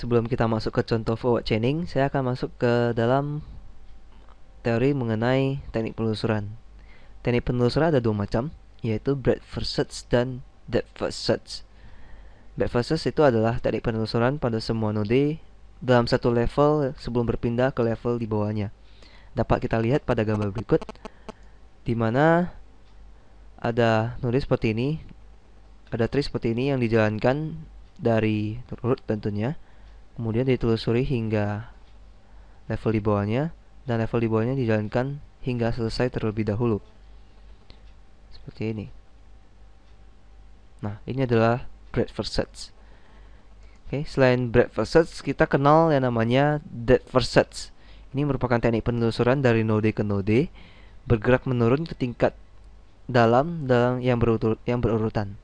Sebelum kita masuk ke contoh forward chaining, saya akan masuk ke dalam teori mengenai teknik penelusuran. Teknik penelusuran ada dua macam, yaitu breadth first search dan depth first search. Breadth first search itu adalah teknik penelusuran pada semua node dalam satu level sebelum berpindah ke level di bawahnya. Dapat kita lihat pada gambar berikut, di mana ada node seperti ini, ada tree seperti ini yang dijalankan dari root tentunya, kemudian ditelusuri hingga level di bawahnya, dan level di bawahnya dijalankan hingga selesai terlebih dahulu. Seperti ini. Nah, ini adalah breadth first search. Oke, selain breadth first search, kita kenal yang namanya depth first search. Ini merupakan teknik penelusuran dari node ke node, bergerak menurun ke tingkat dalam yang berurutan.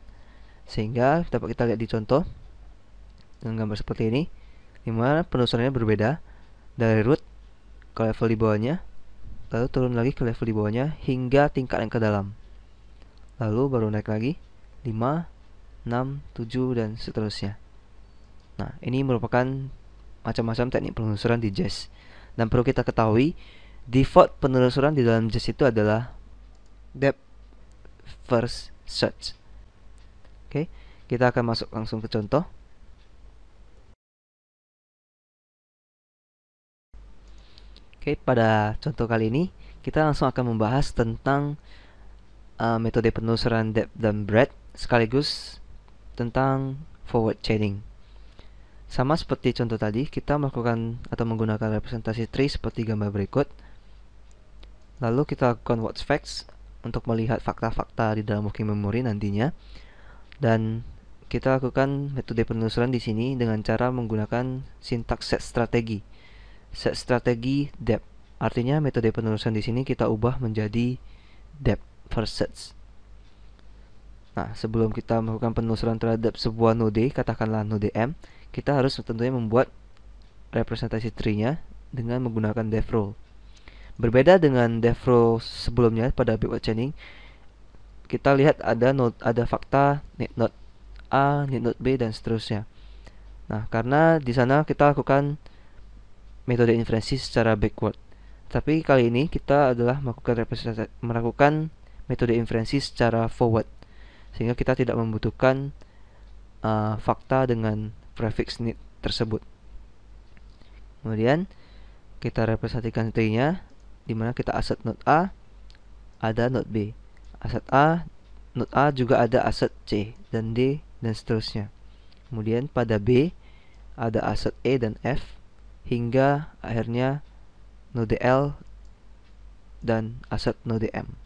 Sehingga dapat kita lihat di contoh dengan gambar seperti ini, di mana penelusurannya berbeda dari root ke level di bawahnya, lalu turun lagi ke level di bawahnya hingga tingkat yang ke dalam. Lalu baru naik lagi 5, 6, 7 dan seterusnya. Nah, ini merupakan macam-macam teknik penelusuran di JAS. Dan perlu kita ketahui, default penelusuran di dalam JAS itu adalah depth first search. Oke, kita akan masuk langsung ke contoh. Oke, pada contoh kali ini kita langsung akan membahas tentang metode penelusuran depth dan breadth, sekaligus tentang forward chaining. Sama seperti contoh tadi, kita melakukan atau menggunakan representasi tree seperti gambar berikut. Lalu kita lakukan watch facts untuk melihat fakta-fakta di dalam working memory nantinya. Dan kita lakukan metode penelusuran di sini dengan cara menggunakan sintaks set strategi. Set strategi depth. Artinya metode penelusuran di sini kita ubah menjadi depth first search. Nah, sebelum kita melakukan penelusuran terhadap sebuah node, katakanlah node M, kita harus tentunya membuat representasi tree-nya dengan menggunakan depth rule. Berbeda dengan depth rule sebelumnya pada backward chaining, kita lihat ada fakta need node A, need node B dan seterusnya. Nah, karena di sana kita lakukan metode inferensi secara backward. Tapi kali ini kita adalah melakukan metode inferensi secara forward, sehingga kita tidak membutuhkan fakta dengan prefix need tersebut. Kemudian kita representasikan tree-nya, di mana kita aset node A, ada node B. Aset A, node A juga ada aset C dan D dan seterusnya. Kemudian pada B ada aset E dan F, hingga akhirnya node L dan aset node M.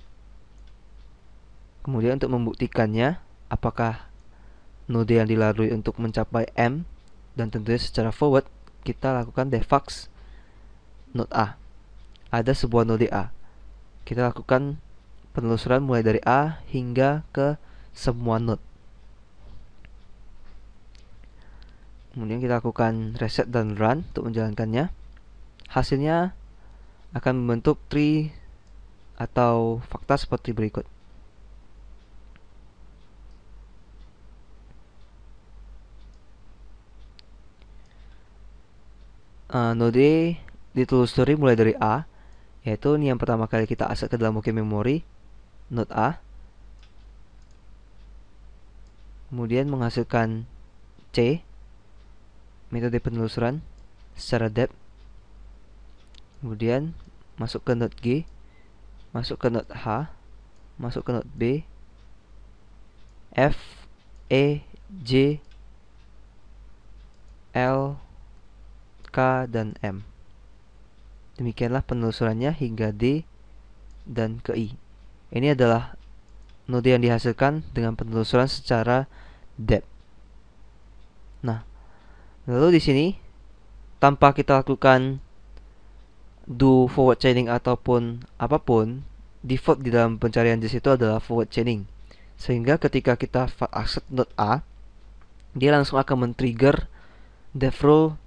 Kemudian untuk membuktikannya, apakah node yang dilalui untuk mencapai M, dan tentunya secara forward, kita lakukan defax node A. Ada sebuah node A. Kita lakukan penelusuran mulai dari A hingga ke semua node. Kemudian kita lakukan reset dan run untuk menjalankannya. Hasilnya akan membentuk tree atau fakta seperti berikut. Node ditelusuri mulai dari A, yaitu ini yang pertama kali kita aset ke dalam working memory, node A. Kemudian menghasilkan C, metode penelusuran secara depth. Kemudian masuk ke node G, masuk ke node H, masuk ke node B, F, E, J, L, K, dan M. Demikianlah penelusurannya hingga D dan ke I. Ini adalah node yang dihasilkan dengan penelusuran secara depth. Nah, lalu di sini tanpa kita lakukan do forward chaining ataupun apapun, default di dalam pencarian JAS itu adalah forward chaining. Sehingga ketika kita akses node A, dia langsung akan men-trigger depth rule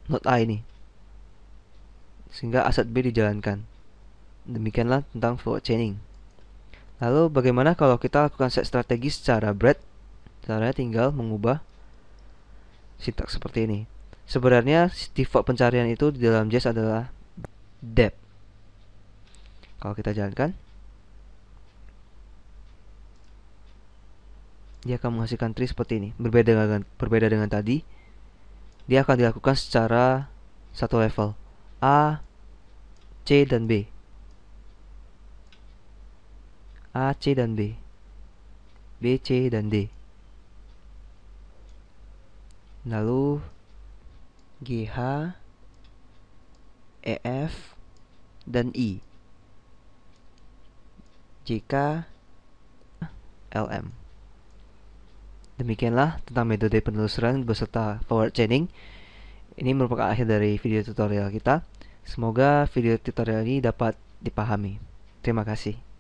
node A ini, sehingga aset B dijalankan. Demikianlah tentang forward chaining. Lalu bagaimana kalau kita lakukan set strategi secara breadth? Caranya tinggal mengubah sintaks seperti ini. Sebenarnya default pencarian itu di dalam JS adalah dep. Kalau kita jalankan, dia akan menghasilkan tree seperti ini. Berbeda dengan tadi, dia akan dilakukan secara satu level, A, C, dan B. A, C, dan B. B, C, dan D. Lalu G, H, E, F, dan I. J, K, L, M. Demikianlah tentang metode penelusuran beserta forward chaining. Ini merupakan akhir dari video tutorial kita. Semoga video tutorial ini dapat dipahami. Terima kasih.